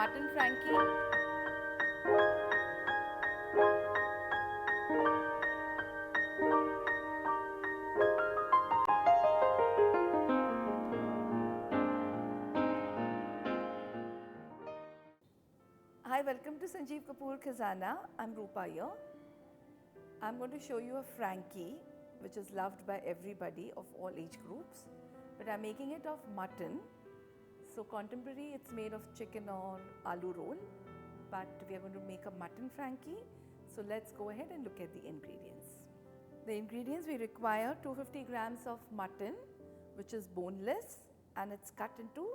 mutton frankie. Hi, welcome to Sanjeev Kapoor Khazana. I'm Rupa here. I'm going to show you a frankie which is loved by everybody of all age groups, but I'm making it of mutton. So contemporary, it's made of chicken or aloo roll, but we are going to make a mutton frankie. So let's go ahead and look at the ingredients. The ingredients we require: 250 grams of mutton, which is boneless and it's cut into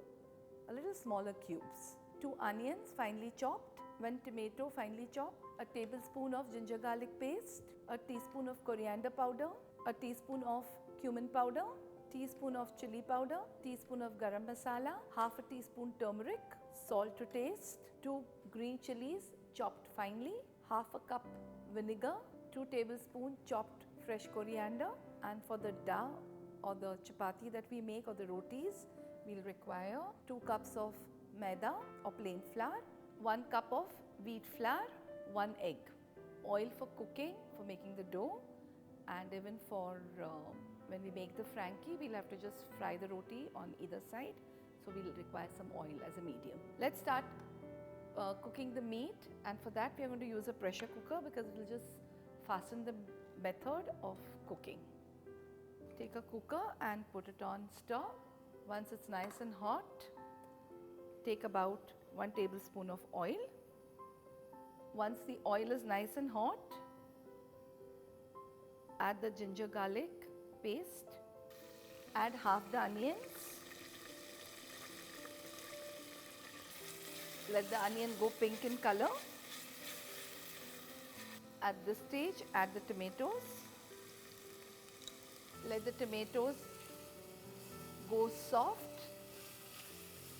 a little smaller cubes. 2 onions finely chopped, 1 tomato finely chopped, a tablespoon of ginger garlic paste, a teaspoon of coriander powder, a teaspoon of cumin powder, teaspoon of chili powder, teaspoon of garam masala, half a teaspoon turmeric, salt to taste, 2 green chilies chopped finely, half a cup vinegar, 2 tablespoons chopped fresh coriander, and for the dough or the chapati that we make or the rotis, we'll require 2 cups of maida or plain flour, 1 cup of wheat flour, 1 egg, oil for cooking, for making the dough, and even for when we make the frankie, we'll have to just fry the roti on either side, so we'll require some oil as a medium. Let's start cooking the meat, and for that we are going to use a pressure cooker because it will just fasten the method of cooking. Take a cooker and put it on stir. Once it's nice and hot, take about 1 tablespoon of oil. Once the oil is nice and hot, add the ginger garlic paste, add half the onions, let the onion go pink in color. At this stage, add the tomatoes, let the tomatoes go soft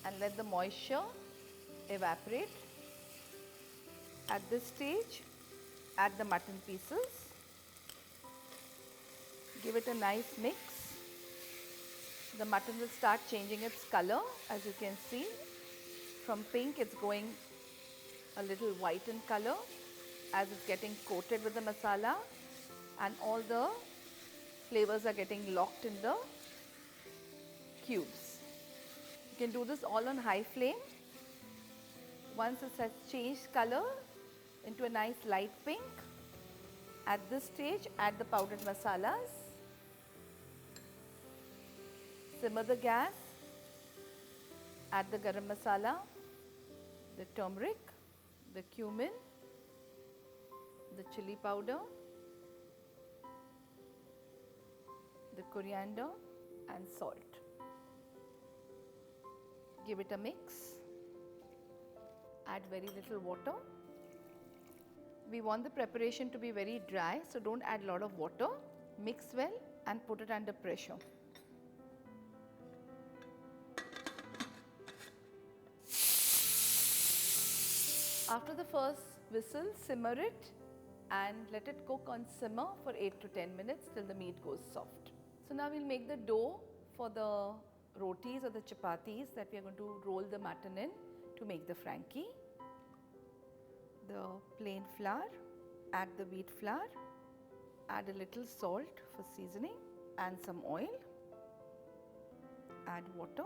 and let the moisture evaporate. At this stage, add the mutton pieces, give it a nice mix. The mutton will start changing its color. As you can see, from pink it's going a little white in color as it's getting coated with the masala and all the flavors are getting locked in the cubes. You can do this all on high flame. Once it has changed color into a nice light pink, at this stage add the powdered masalas. Simmer the gas, add the garam masala, the turmeric, the cumin, the chili powder, the coriander and salt. Give it a mix, add very little water. We want the preparation to be very dry, so don't add a lot of water. Mix well and put it under pressure. After the first whistle, simmer it and let it cook on simmer for 8 to 10 minutes till the meat goes soft. So now we'll make the dough for the rotis or the chapatis that we are going to roll the mutton in to make the frankie. The plain flour, add the wheat flour, add a little salt for seasoning and some oil, add water,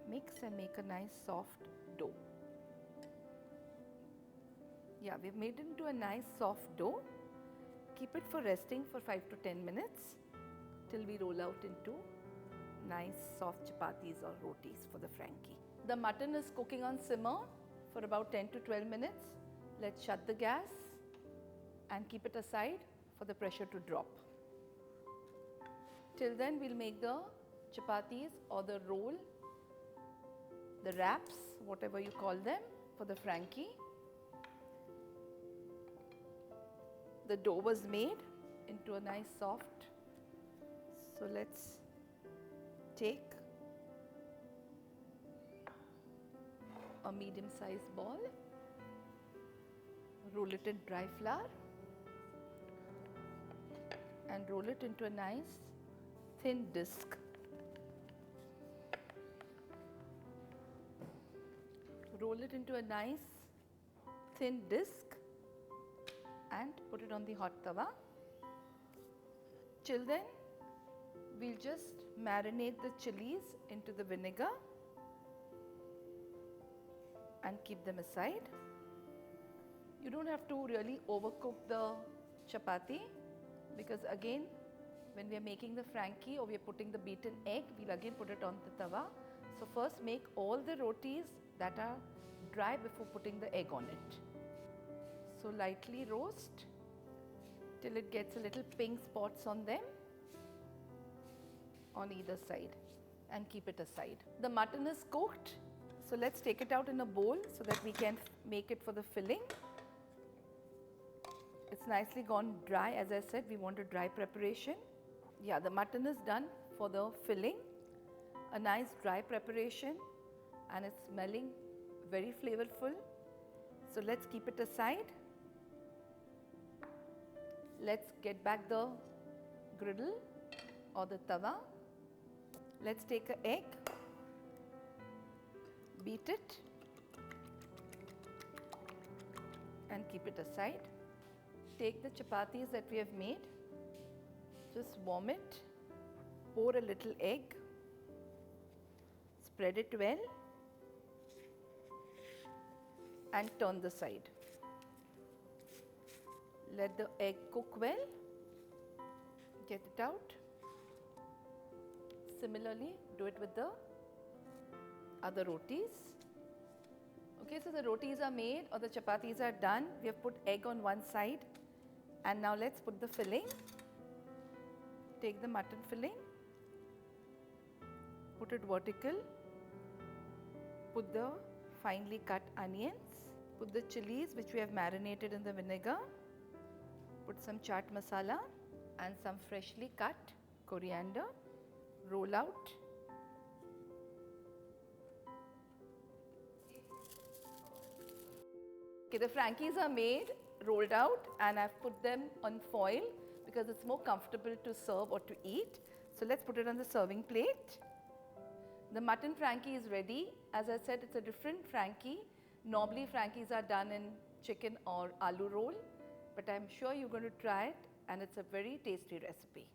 mix and make a nice soft dough. Yeah, we've made it into a nice soft dough. Keep it for resting for 5 to 10 minutes till we roll out into nice soft chapatis or rotis for the frankie. The mutton is cooking on simmer for about 10 to 12 minutes. Let's shut the gas and keep it aside for the pressure to drop. Till then, we'll make the chapatis or the roll, the wraps, whatever you call them, for the frankie. The dough was made into a nice soft. So let's take a medium sized ball, roll it in dry flour and roll it into a nice thin disc. roll it into a nice thin disc and put it on the hot tawa. Till then, we'll just marinate the chilies into the vinegar and keep them aside. You don't have to really overcook the chapati, because again, when we are making the Frankie or we are putting the beaten egg, we'll again put it on the tawa. So first make all the rotis that are dry before putting the egg on it. So lightly roast till it gets a little pink spots on them on either side, and keep it aside. The mutton is cooked, so let's take it out in a bowl so that we can make it for the filling. It's nicely gone dry. As I said, we want a dry preparation. Yeah, the mutton is done for the filling. A nice dry preparation, and it's smelling very flavorful. So let's keep it aside. Let's get back the griddle or the tawa. Let's take an egg, beat it and keep it aside. Take the chapatis that we have made, just warm it, pour a little egg, spread it well and turn the side. Let the egg cook well, get it out. Similarly, do it with the other rotis. Okay, so the rotis are made or the chapatis are done. We have put egg on one side, and now let's put the filling. Take the mutton filling, put it vertical, put the finely cut onions, put the chilies which we have marinated in the vinegar, put some chaat masala and some freshly cut coriander, roll out. Okay, the Frankies are made, rolled out, and I've put them on foil because it's more comfortable to serve or to eat. So let's put it on the serving plate. The mutton Frankie is ready. As I said, it's a different Frankie. Normally Frankies are done in chicken or aloo roll, but I'm sure you're going to try it, and it's a very tasty recipe.